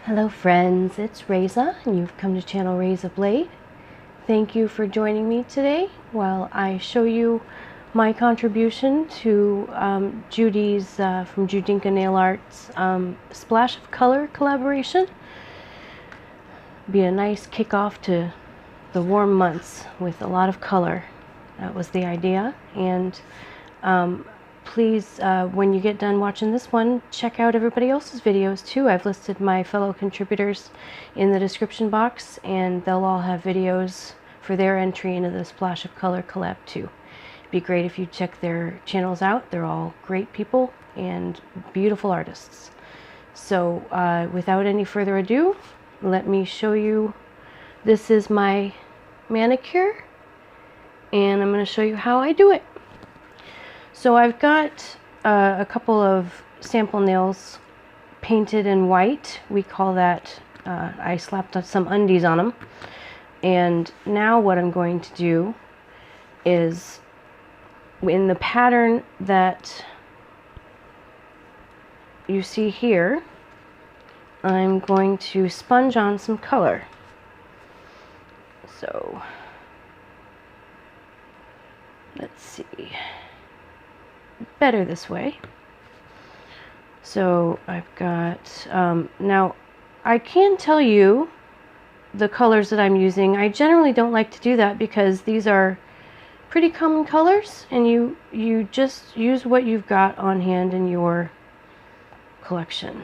Hello friends, it's Reza and you've come to channel Reza Blade. Thank you for joining me today while I show you my contribution to Judy's from Judinka Nail Art's Splash of Color collaboration. Be a nice kickoff to the warm months with a lot of color. That was the idea. And please, when you get done watching this one, check out everybody else's videos too. I've listed my fellow contributors in the description box, and they'll all have videos for their entry into the Splash of Color collab too. It'd be great if you check their channels out. They're all great people and beautiful artists. So without any further ado, let me show you. This is my manicure, and I'm going to show you how I do it. So I've got a couple of sample nails painted in white. We call that, I slapped some undies on them. And now what I'm going to do is, in the pattern that you see here, I'm going to sponge on some color. So let's see. Better this way. So I've got, now I can tell you the colors that I'm using. I generally don't like to do that because these are pretty common colors, and you just use what you've got on hand in your collection.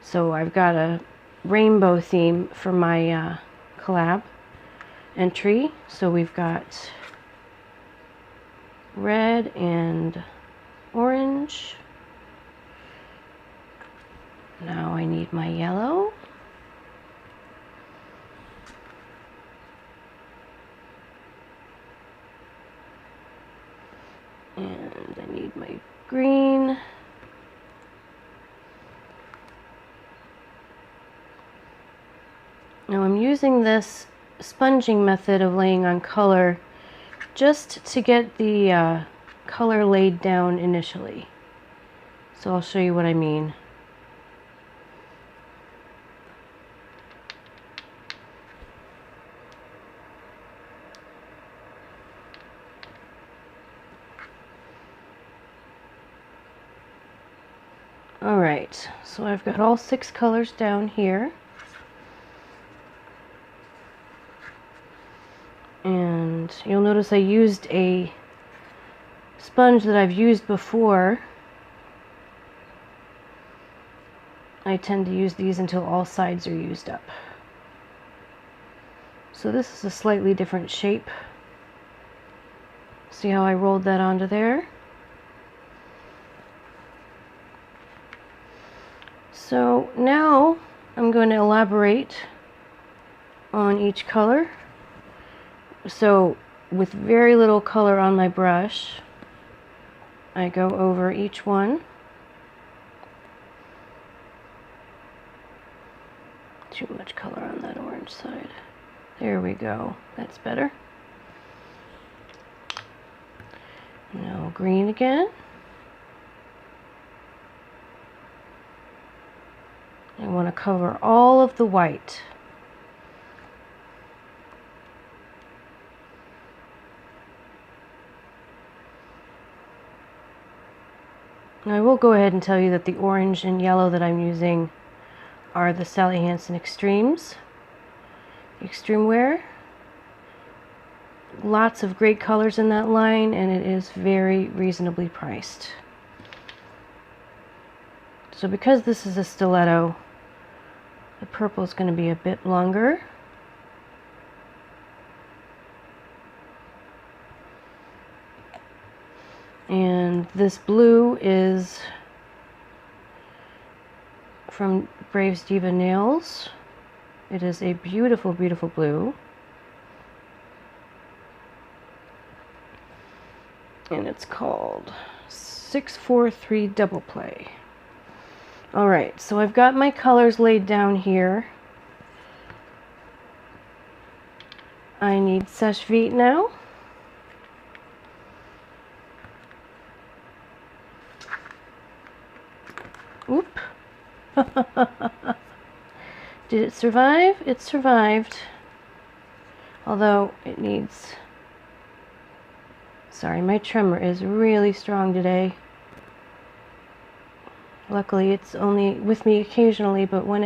So I've got a rainbow theme for my collab entry. So we've got red and orange. Now I need my yellow. And I need my green. Now I'm using this sponging method of laying on color just to get the color laid down initially. So I'll show you what I mean. Alright, so I've got all 6 colors down here. And you'll notice I used a sponge that I've used before. I tend to use these until all sides are used up. So this is a slightly different shape. See how I rolled that onto there? So now I'm going to elaborate on each color. So with very little color on my brush, I go over each one. Too much color on that orange side. There we go. That's better. Now green again. I want to cover all of the white. Now I will go ahead and tell you that the orange and yellow that I'm using are the Sally Hansen Extremes, Extreme Wear. Lots of great colors in that line, and it is very reasonably priced. So because this is a stiletto, the purple is going to be a bit longer. And this blue is from Braves Diva Nails. It is a beautiful, beautiful blue. And it's called 643 Double Play. Alright, so I've got my colors laid down here. I need Sèche Vite now. Oop. survive? It survived. Although it needs... Sorry, my tremor is really strong today. Luckily, it's only with me occasionally, but when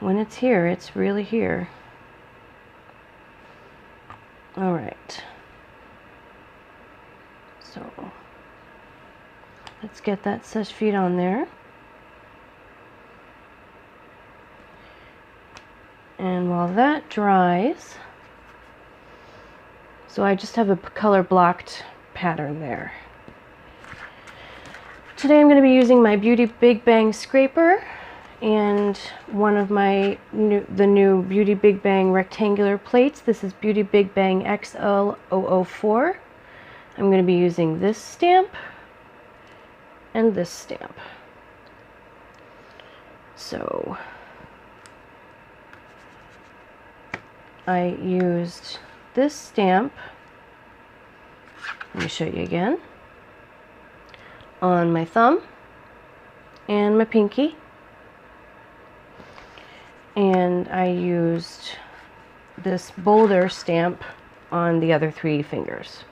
it's here, it's really here. All right. So let's get that Seche Vite on there. And while that dries, so I just have a color blocked pattern there. Today I'm going to be using my Beauty Bigbang scraper and one of my the new Beauty Bigbang rectangular plates. This is Beauty Bigbang XL-004. I'm going to be using this stamp and this stamp. So I used this stamp, let me show you again, on my thumb and my pinky, and I used this boulder stamp on the other 3 fingers.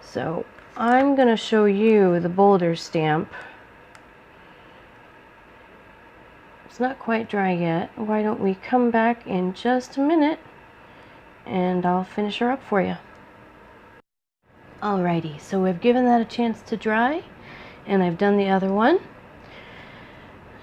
So I'm going to show you the boulder stamp. It's not quite dry yet. Why don't we come back in just a minute and I'll finish her up for you. Alrighty, so we've given that a chance to dry, and I've done the other one.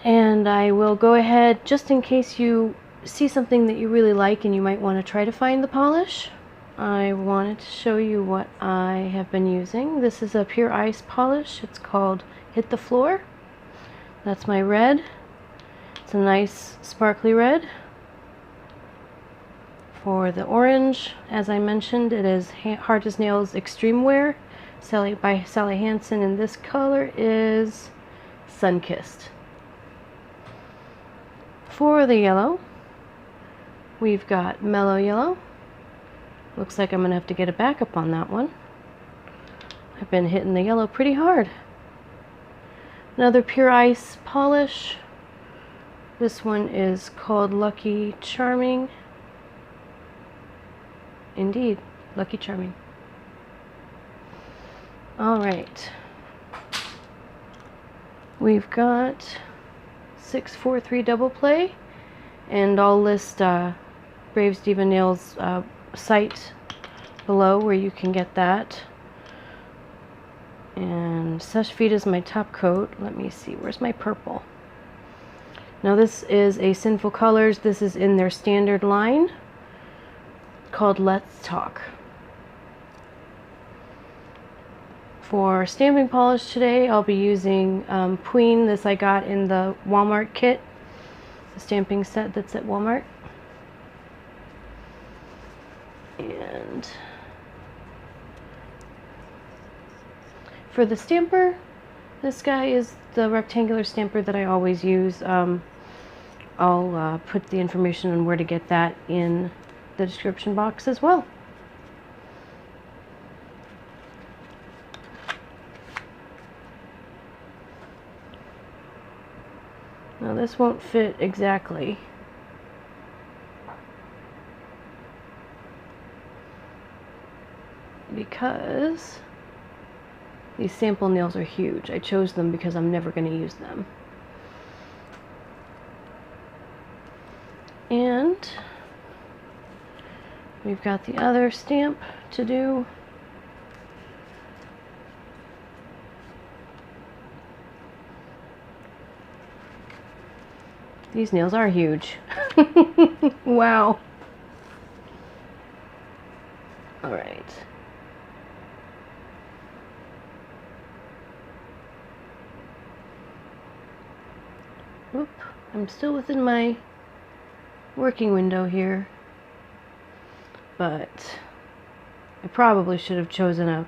And I will go ahead, just in case you see something that you really like and you might want to try to find the polish, I wanted to show you what I have been using. This is a pure ice polish. It's called Hit the Floor. That's my red. It's a nice sparkly red. For the orange, as I mentioned, it is Hard as Nails Extreme Wear by Sally Hansen, and this color is Sunkissed. For the yellow, we've got Mellow Yellow. Looks like I'm going to have to get a backup on that one. I've been hitting the yellow pretty hard. Another pure ice polish. This one is called Lucky Charming. Indeed, Lucky Charming. All right. We've got 643 double play, and I'll list Braves Diva Nails site below where you can get that. And Seche Vite is my top coat. Let me see, where's my purple? Now this is a Sinful Colors. This is in their standard line called Let's Talk. For stamping polish today, I'll be using Pueen. This I got in the Walmart kit, the stamping set that's at Walmart. And for the stamper, this guy is the rectangular stamper that I always use. I'll put the information on where to get that in the description box as well. Now this won't fit exactly. Because these sample nails are huge. I chose them because I'm never going to use them. And we've got the other stamp to do. These nails are huge. Wow. All right. Oop, I'm still within my working window here, but I probably should have chosen a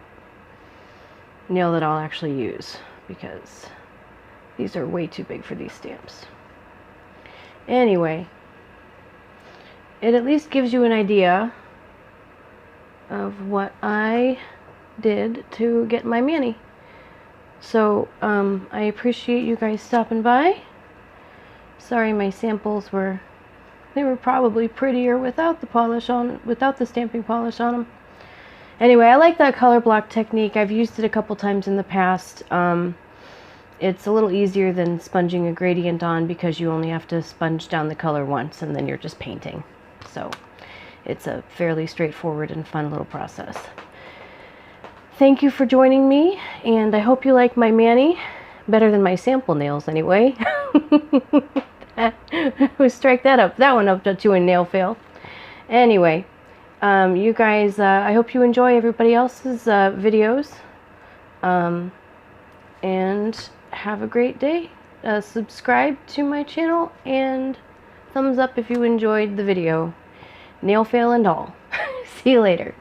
nail that I'll actually use, because these are way too big for these stamps. Anyway, it at least gives you an idea of what I did to get my mani. So I appreciate you guys stopping by. Sorry my samples were They were probably prettier without the polish on, without the stamping polish on them. Anyway, I like that color block technique. I've used it a couple times in the past. It's a little easier than sponging a gradient on because you only have to sponge down the color once and then you're just painting. So it's a fairly straightforward and fun little process. Thank you for joining me, and I hope you like my mani. Better than my sample nails anyway. We'll strike that one up to a nail fail. Anyway, you guys, I hope you enjoy everybody else's videos. And have a great day. Subscribe to my channel and thumbs up if you enjoyed the video. Nail fail and all. See you later.